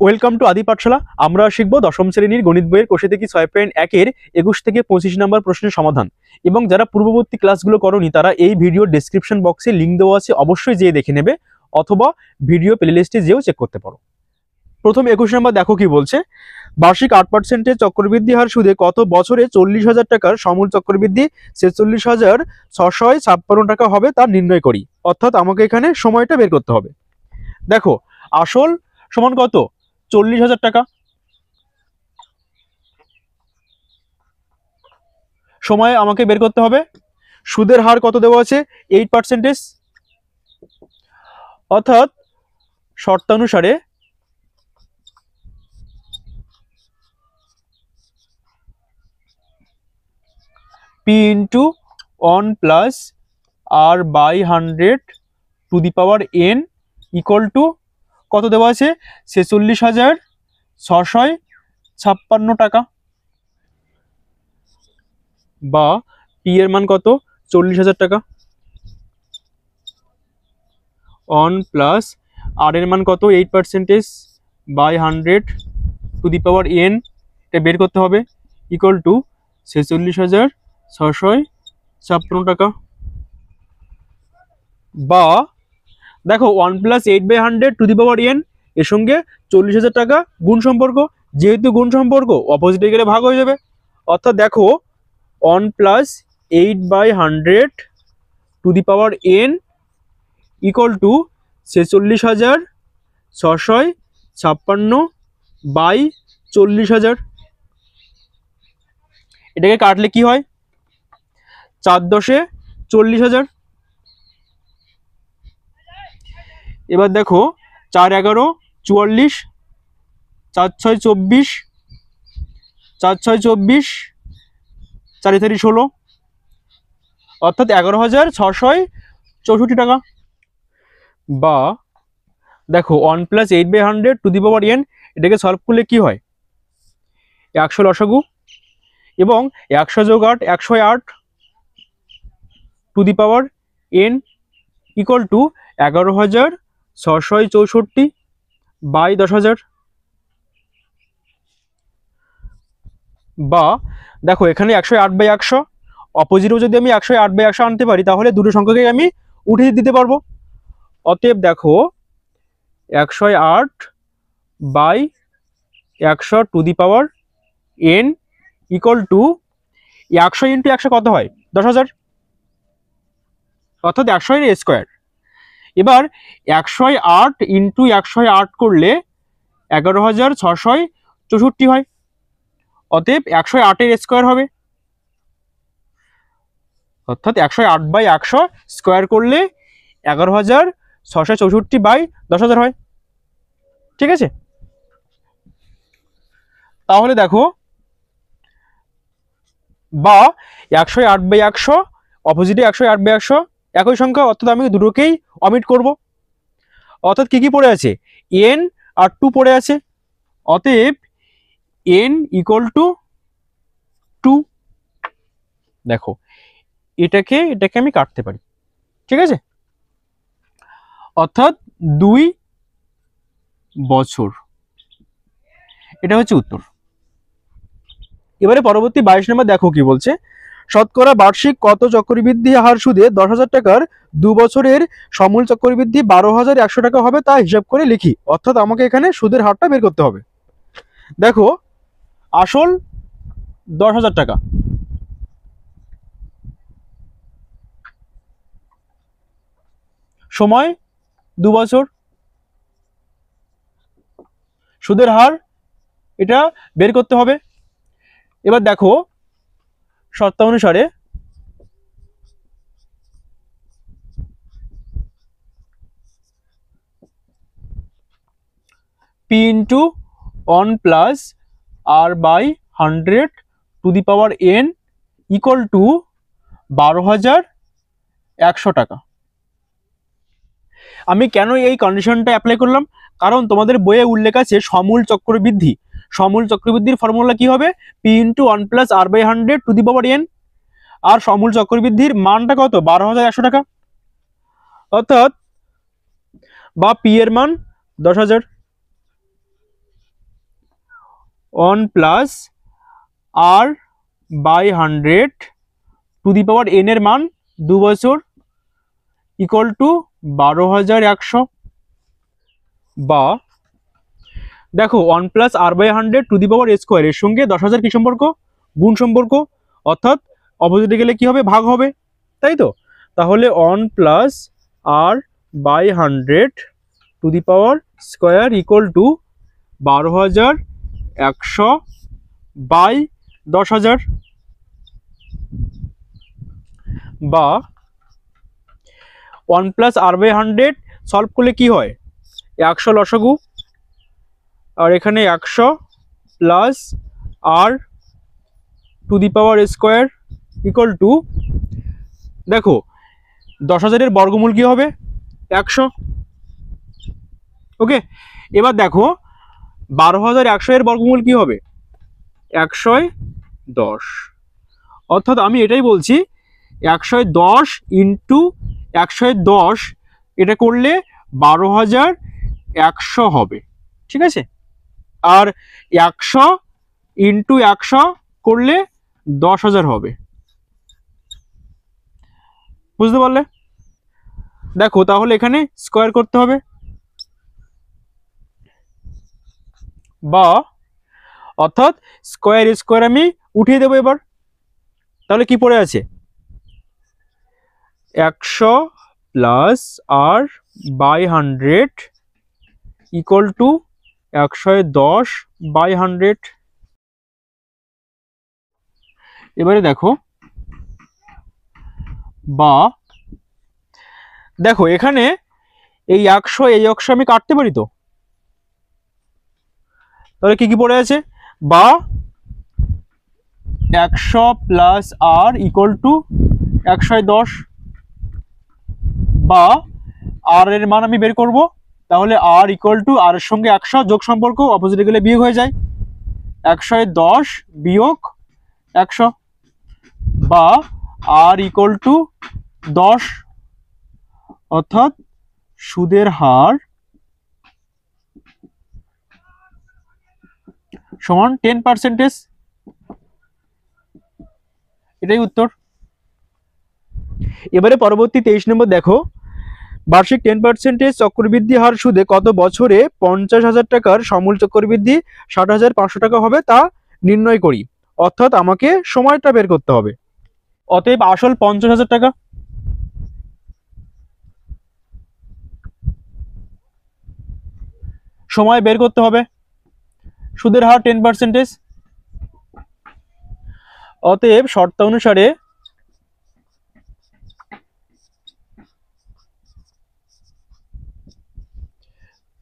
Welcome to আদি পাঠশালা। আমরা শিখব দশম শ্রেণীর গণিত বইয়ের কোষে থেকে 6.1-এর 21 থেকে 25 নম্বর প্রশ্নের সমাধান। এবং যারা পূর্ববর্তী ক্লাসগুলো করনি তারা এই ভিডিও ডেসক্রিপশন বক্সে লিঙ্ক দেওয়া আছে, অবশ্যই যেয়ে দেখে নেবে, অথবা ভিডিও প্লেলিস্টে যেও চেক করতে পারো। প্রথম 21 নম্বর দেখো কি বলছে। বার্ষিক 8% চক্রবৃদ্ধি হার সুদে কত বছরে 40,000 টাকার সমূল চক্রবৃদ্ধি 46,656 টাকা হবে তা নির্ণয় করি। অর্থাৎ আমাকে এখানে সময়টা বের করতে হবে। দেখো, আসল সমান কত? 40,000 টাকা। সময় আমাকে বের করতে হবে। সুদের হার কত দেওয়া আছে? 8%। অর্থাৎ শর্তানুসারে P into 1 plus R by 100 to the power n equal to কত দেওয়া আছে? 46,656 টাকা। বা পি এর মান কত? 40,000 টাকা। 1 প্লাস আর এর মান কত? 8% by 100 to the power n, এটা বের করতে হবে, ইকুয়াল টু 46,656 টাকা। বা দেখো, 1 plus 8/100 to the power n এর সঙ্গে 40,000 টাকা গুণ সম্পর্ক। যেহেতু গুণ সম্পর্ক, অপোজিটে গেলে ভাগ হয়ে যাবে। অর্থাৎ দেখো, 1 plus 8/100 to the power n equal to 46,656 by 40,000। এটাকে কাটলে কি হয়? 4 10 40,000। এবার দেখো, 4 11 44, 4 6 24, 4 6 24, 4 3 16, অর্থাৎ 11,664 টাকা। বা দেখো, 1 plus 8/100 to the power n, এটাকে সলভ করলে কি হয়? 100 লসাগু এবং 100 যোগ 8 108 to the power n equal to 11,664 by 10,000। বা দেখো, এখানে 108/100, অপোজিটেও যদি আমি 108/100 আনতে পারি তাহলে দুটো সংখ্যাকে আমি উঠে দিতে পারবো। অতএব দেখো, 108/100 two the power n equal two 100 into 100 কত হয়? 10,000, অর্থাৎ 100 এর স্কোয়ার। এবার 108 ইন্টু 108 করলে 11,664 হয়। অতএব 108 এর স্কোয়ার হবে। অর্থাৎ 108/100 স্কোয়ার করলে 11,664 বাই 10,000 হয়। ঠিক আছে? তাহলে দেখো, বা 108/100, অপোজিটে 108/100 একই সংখ্যা, অর্থাৎ আমি দুটোকেই অমিট করব। অর্থাৎ কি কি পড়ে আছে? n আর 2 পড়ে আছে। অতএব n ইকুয়াল টু 2। দেখো, এটাকে আমি কাটতে পারি। ঠিক আছে? অর্থাৎ 2 বছর। এটা হচ্ছে উত্তর। এবারে পরবর্তী 22 নম্বর দেখো কি বলছে। শতকরা বার্ষিক কত চক্রবৃদ্ধি হার সুদে 10,000 টাকার 2 বছরের সমূল চক্রবৃদ্ধি 12,100 টাকা হবে তা হিসাব করে লিখি। অর্থাৎ আমাকে এখানে সুদের হারটা বের করতে হবে। দেখো, আসল 10,000 টাকা, সময় 2 বছর, সুদের হার এটা বের করতে হবে। এবার দেখো, শর্তানুসারে P into 1 plus R by 100 to the power n equal to 12,100 টাকা। আমি কেন এই কন্ডিশনটা অ্যাপ্লাই করলাম? কারণ তোমাদের বইয়ে উল্লেখ আছে সমূল চক্রবৃদ্ধি। সমূল চক্রবৃদ্ধির ফর্মুলা কি হবে? P into 1 plus R by 100 to the power n। আর সমূল চক্রবৃদ্ধির মানটা কত? 12,100 টাকা। অর্থাৎ বা P এর মান 10,000। 1 plus r by 100 to the power n এর মান 2 বছর ইকুয়াল টু 12,100। বা দেখো 1 plus r by 100 to the power square এর সঙ্গে 10,000 কি সম্পর্ক? গুণ সম্পর্ক, অর্থাৎ অপোজিটে গেলে কি হবে? ভাগ হবে, তাই তো? তাহলে 1 plus r by 100 to the power square equal to 12,100 by 10,000। বা 1 প্লাস r বাই 100 সলভ করলে কি হয়? 100 লসাগু, আর এখানে 100 plus r two the power square equal two, দেখো 10,000 এর বর্গমূল কি হবে? 100। ওকে, এবার দেখো 12,100 এর বর্গমূল কি হবে? 110। অর্থাৎ আমি এটাই বলছি 110 ইন্টু 110 এটা করলে 12,100 হবে, ঠিক আছে? আর 100 ইন্টু 100 করলে 10,000 হবে। বুঝতে পারলে? দেখো তাহলে এখানে স্কোয়ার করতে হবে, বা অর্থাৎ স্কোয়ার স্কোয়ার আমি উঠিয়ে দেবো এবার। তাহলে কি পড়ে আছে? 100 plus r by 100 equal to 110 by 100। এবারে দেখো, বা দেখো এখানে এই 100 এই 100 আমি কাটতে পারি তো, তাহলে কি কি পড়ে আছে? বা 100 প্লাস r ইকুয়াল টু 110, বা r এর মান আমি বের করব। তাহলে r ইকুয়াল টু r এর সঙ্গে 100 যোগ সম্পর্ক, অপোজিটে গেলে বিয়োগ হয়ে যায়, 110 বিয়োগ 100, বা r ইকুয়াল টু 10, অর্থাৎ সুদের হার সমান 10%। এটাই উত্তর। এবারে পরবর্তী 23 নম্বর দেখো, বার্ষিক 10% চক্রবৃদ্ধি হার সুদে কত বছরে 50,000 টাকার সমূল চক্রবৃদ্ধি 60,500 টাকা হবে তা নির্ণয় করি। অর্থাৎ আমাকে সময়টা বের করতে হবে। অতএব আসল 50,000 টাকা, সময় বের করতে হবে, সুদের হার 10%। অতএব শর্তানুসারে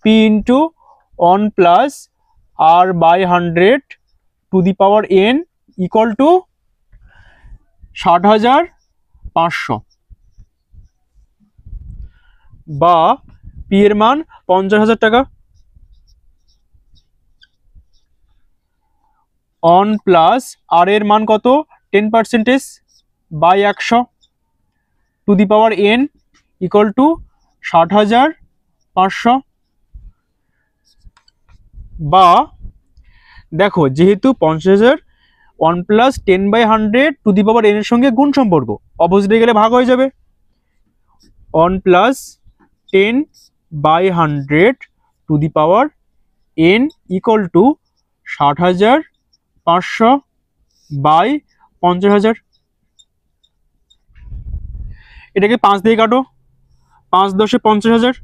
p into 1 plus r by 100 to the power n equal to 60,500, বা p এর মান 50,000 টাকা। 1 প্লাস r এর মান কত? 10% by 100 to the power n equal to 60,500। বা দেখো যেহেতু 50,000 1 plus 10 by 100 to the power n এর সঙ্গে গুণ সম্পর্ক, অপোজিটে গেলে ভাগ হয়ে যাবে, 1 plus 10 by 100 to the power n equal to 60,500 by 50,000। এটাকে 5 দিয়ে কাটো, 5 10 50,000,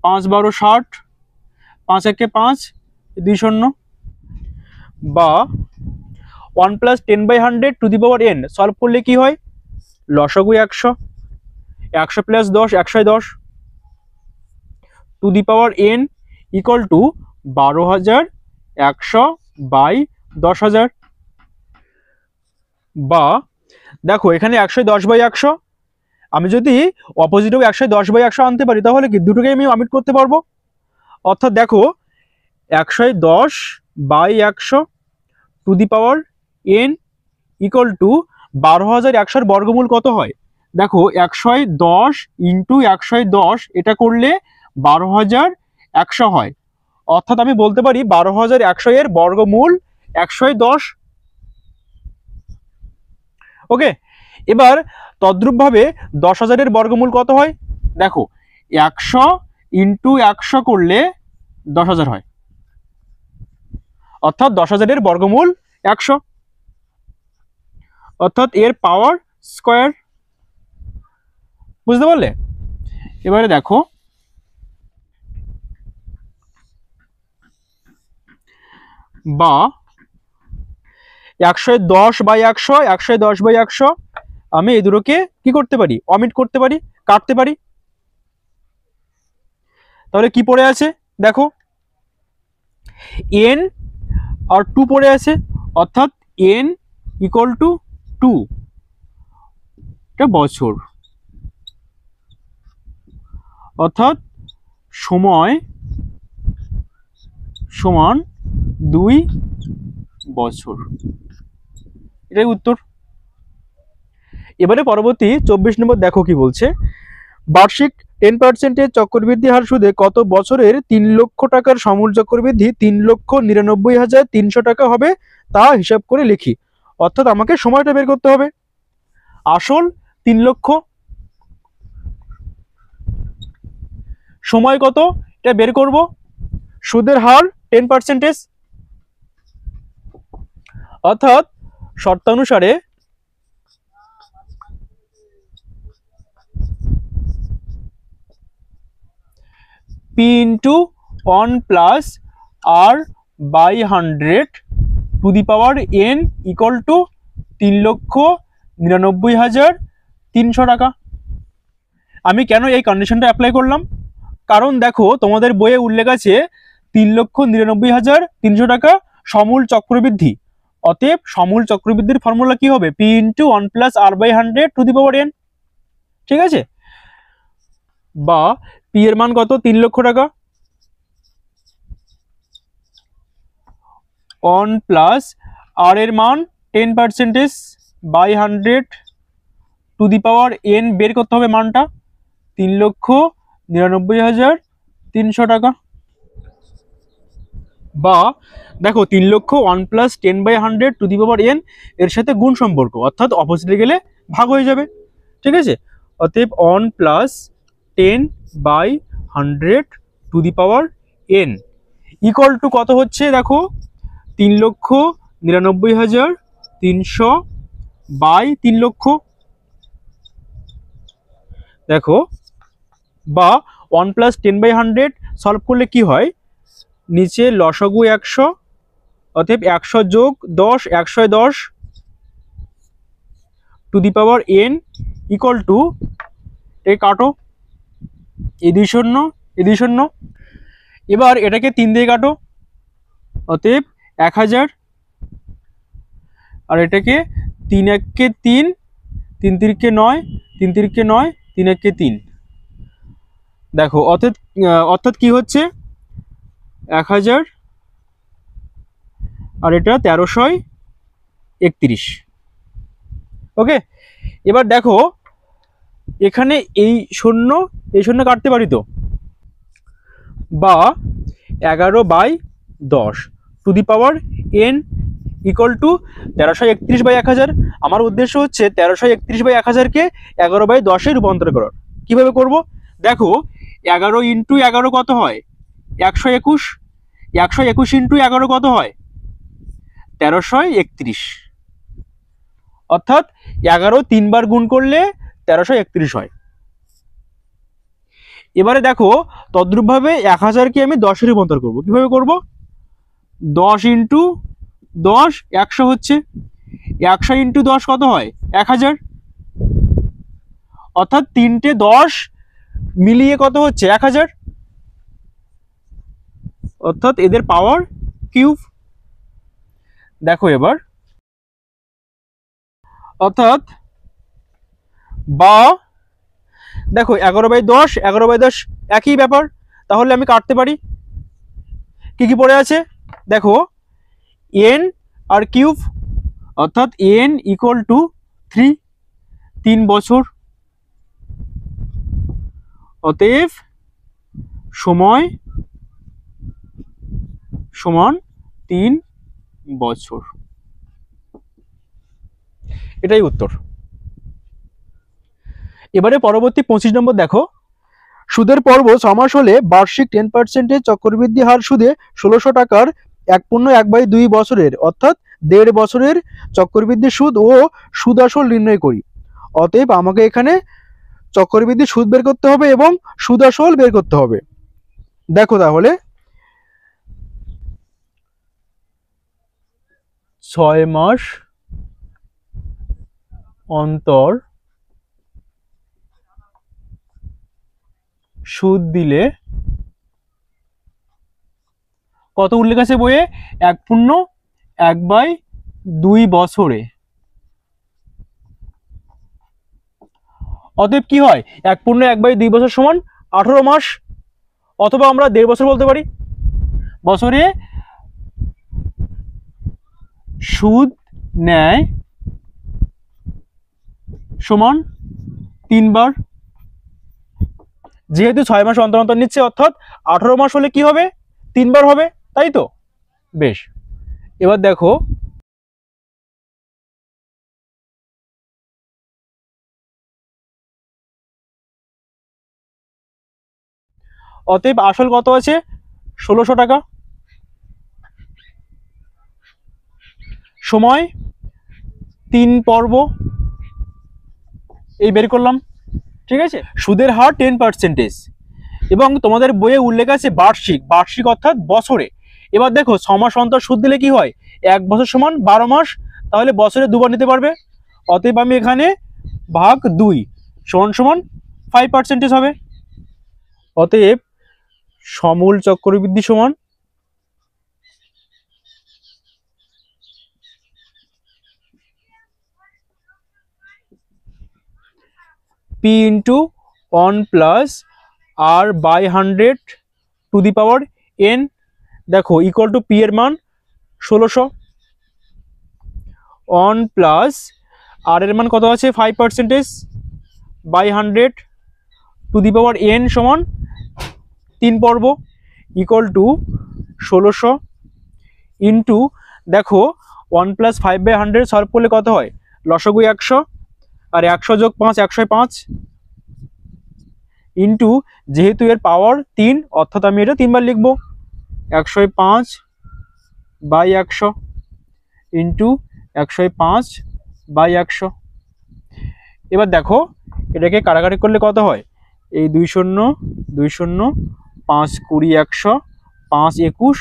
5 12 60, 5 1 5, 2 শূন্য। বা 1 plus 10 by 100 to the power n solve করলে কি হয়? লসাগু 100, 100 plus 10 110 to the power n equal to 12,100 by 10,000। বা দেখো এখানে 110 বাই 100, আমি যদি অপোজিটেও 110 বাই 100 আনতে পারি তাহলে কি দুটোকে আমি অমিট করতে পারবো। অর্থাৎ দেখো 110 by 100 to the power n equal to 12,100 বর্গমূল কত হয়? দেখো 110 ইন্টু 110 এটা করলে 12,100 হয়, অর্থাৎ আমি বলতে পারি 12,100 এর বর্গমূল 110। ওকে, এবার তদ্রূপভাবে 10,000 এর বর্গমূল কত হয়? দেখো 100 ইন্টু 100 করলে 10,000 হয়, অর্থাৎ 10,000 এর বর্গমূল 100, অর্থাৎ এর পাওয়ার স্কোয়ার। বুঝতে পারলে? এবারে দেখো বা 110/100, 110/100 আমি এই দুটোকে কি করতে পারি? অমিট করতে পারি, কাটতে পারি। তাহলে কি পড়ে আছে দেখো, n আর 2 পড়ে আছে, অর্থাৎ n ইকুয়াল টু 2, এটা বছর, অর্থাৎ সময় সমান 2 বছর। এটাই উত্তর। এবারে পরবর্তী 24 নম্বর দেখো কি বলছে, বার্ষিক 10% চক্রবৃদ্ধি হার সুদে কত বছরের 3 লক্ষ টাকার সমূল চক্রবৃদ্ধি 3,99,300 টাকা হবে তা হিসাব করে লিখি। অর্থাৎ আমাকে সময়টা বের করতে হবে। আসল 3 লক্ষ, সময় কত এটা বের করব, সুদের হার 10%, অর্থাৎ শর্তানুসারে P into 1 plus R/100 two the power n equal two 3,99,300 টাকা। আমি কেন এই কন্ডিশনটা অ্যাপ্লাই করলাম? কারণ দেখো তোমাদের বইয়ে উল্লেখ আছে 3,99,300 টাকা সমূল চক্রবৃদ্ধি। অতএব সমূল চক্রবৃদ্ধির ফর্মুলা কি হবে? P into 1 plus R/100 two the power n। ঠিক আছে, বা P এর মান কত? 3 লক্ষ টাকা, 1 প্লাস R এর মান 10% by 100 to the power n বের করতে হবে মানটা, 3,99,300 টাকা। বা দেখো 3 লক্ষ 1 plus 10/100 two the power n এর সাথে গুণ সম্পর্ক, অর্থাৎ অপোজিটে গেলে ভাগ হয়ে যাবে। ঠিক আছে, অতএব 1 plus 10/100 two the power n equal two কত হচ্ছে দেখো, 3,99,300 বাই 3 লক্ষ। দেখো বা 1 প্লাস 10/100 সলভ করলে কি হয়, নিচে লসাগু 100, অতএব 100 যোগ 10, 110 to the power n equal two, এই কাটো, এই 2 শূন্য, এই 2 শূন্য, এবার এটাকে 3 দিয়ে কাটো, অতএব 1000, আর এটাকে 3 1 3, 3 3 9, 3 3 9, 3 1 3। দেখো অর্থাৎ কি হচ্ছে, 1000 আর এটা 1331। ওকে, এবার দেখো এখানে এই শূন্য কাটতে পারি তো, বা 11/10 two the power n equal two 1331/1000। আমার উদ্দেশ্য হচ্ছে 1331/1000 কে 11/10 রূপান্তর করার। কিভাবে করব? দেখো 11 ইন্টু 11 কত হয়? 121। 121 ইন্টু 11 কত হয়? 1331। অর্থাৎ 11 3 বার গুণ করলে 1331 হয়। এবারে দেখো তদ্রূপভাবে 1000কে আমি 10 এ রূপান্তর করব। কিভাবে করব? 10 ইন্টু 10 100 হচ্ছে, 100 ইন্টু 10 কত হয়? 1000। অর্থাৎ 3টে 10 মিলিয়ে কত হচ্ছে? 1000, অর্থাৎ এদের পাওয়ার কিউব। দেখো এবার, অর্থাৎ বা দেখো 11/10, 11/10 একই ব্যাপার, তাহলে আমি কাটতে পারি। কি কি পড়ে আছে দেখো, n আর কিউব, অর্থাৎ n ইকুয়াল টু 3 বছর। অতএব সময় সমান 3 বছর। এটাই উত্তর। এবারে পরবর্তী 25 নম্বর দেখো, সুদের পর্ব 6 মাস হলে বার্ষিক 10% চক্রবৃদ্ধি হার সুদে 1600 টাকার 1/2 বছরের অর্থাৎ 1.5 বছরের চক্রবৃদ্ধি সুদ ও সুদ আসল নির্ণয় করি। অতএব আমাকে এখানে চক্রবৃদ্ধি সুদ বের করতে হবে এবং সুদ আসল বের করতে হবে। দেখো তাহলে 6 মাস অন্তর সুদ দিলে কত উল্লেখ আছে বইয়ে? 1/2 বছরে। অতএব কি হয়? 1/2 বছর সমান 18 মাস, অথবা আমরা 1.5 বছর বলতে পারি। বছরে সুদ নেয় সমান 3 বার। যেহেতু 6 মাস অন্তর অন্তর নিচ্ছে অর্থাৎ 18 মাস হলে কি হবে? 3 বার হবে, তাই তো? বেশ, এবার দেখো অতএব আসল কত আছে? 1600 টাকা। সময় 3 পর্ব, এই বের করলাম। ঠিক আছে, সুদের হার 10% এবং তোমাদের বইয়ে উল্লেখ আছে বার্ষিক, বার্ষিক অর্থাৎ বছরে। এবার দেখো 6 মাস অন্তর সুদ দিলে কি হয়? 1 বছর সমান 12 মাস, তাহলে বছরে 2 বার নিতে পারবে। অতএব আমি এখানে ভাগ 2 সমান সমান 5% হবে। অতএব সমূল চক্রবৃদ্ধি সমান P × 1 + R/100⁴ দেখো ইকুয়াল টু P এর মান 1600, 1 + R এর মান কত আছে? 5% /100⁴ সমান 3 পর্ব ইকুয়াল টু 1600 ইন্টু দেখো 1 + 5/100 সলভ করলে কত হয়? লসাগু 100 আর 100 + 5 105 ইন্টু যেহেতু এর পাওয়ার 3 অর্থাৎ আমি এটা 3 বার লিখব। 105/100 ইন্টু 105/100। এবার দেখো এটাকে কাটাকাটি করলে কত হয়? এই 2 শূন্য 2 শূন্য 5 20 100 5 21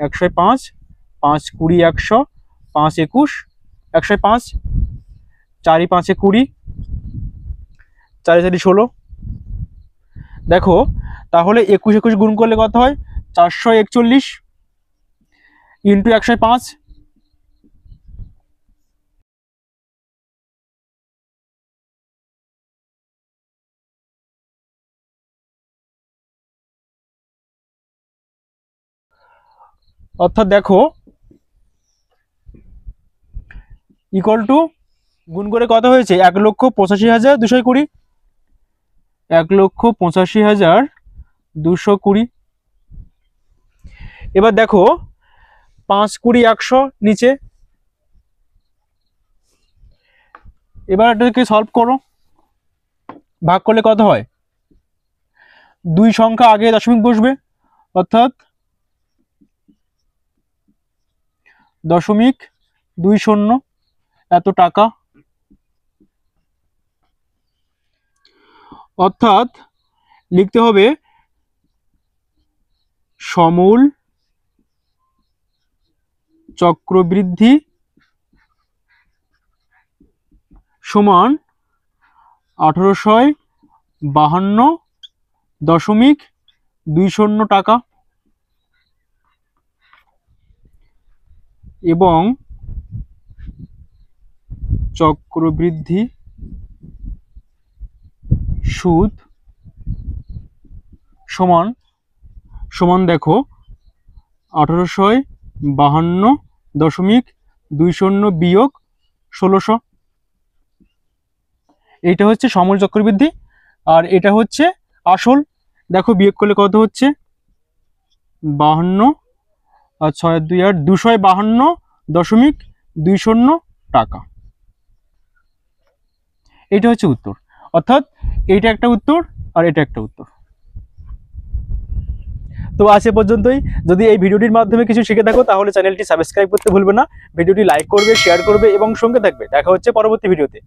105 5 20 100 5 21 105 4 × 5 = 20 4 × 4 = 16। দেখো তাহলে 21 21 গুণ করলে কত হয়? 441 ইন্টু 105। অর্থাৎ দেখো ইকুয়াল টু গুণ করে কত হয়েছে? 1,85,220 1,85,220। এবার দেখো 5 20 100 নিচে, এবার এটাকে সলভ করো। ভাগ করলে কত হয়? 2 সংখ্যা আগে দশমিক বসবে অর্থাৎ 0.20 এত টাকা। অর্থাৎ লিখতে হবে সমূল চক্রবৃদ্ধি সমান 1852.20 টাকা এবং চক্রবৃদ্ধি সুদ সমান সমান দেখো 1852.20 বিয়োগ 1600। এইটা হচ্ছে সমূল চক্রবৃদ্ধি আর এটা হচ্ছে আসল। দেখো বিয়োগ করলে কত হচ্ছে? আর 6 2 8 252.20 টাকা। এটা হচ্ছে উত্তর, অর্থাৎ এইটা একটা উত্তর আর এটা একটা উত্তর। তো আজ এ পর্যন্তই। যদি এই ভিডিওটির মাধ্যমে কিছু শিখে থাকো তাহলে চ্যানেলটি সাবস্ক্রাইব করতে ভুলবে না, ভিডিওটি লাইক করবে, শেয়ার করবে এবং সঙ্গে থাকবে। দেখা হচ্ছে পরবর্তী ভিডিওতে।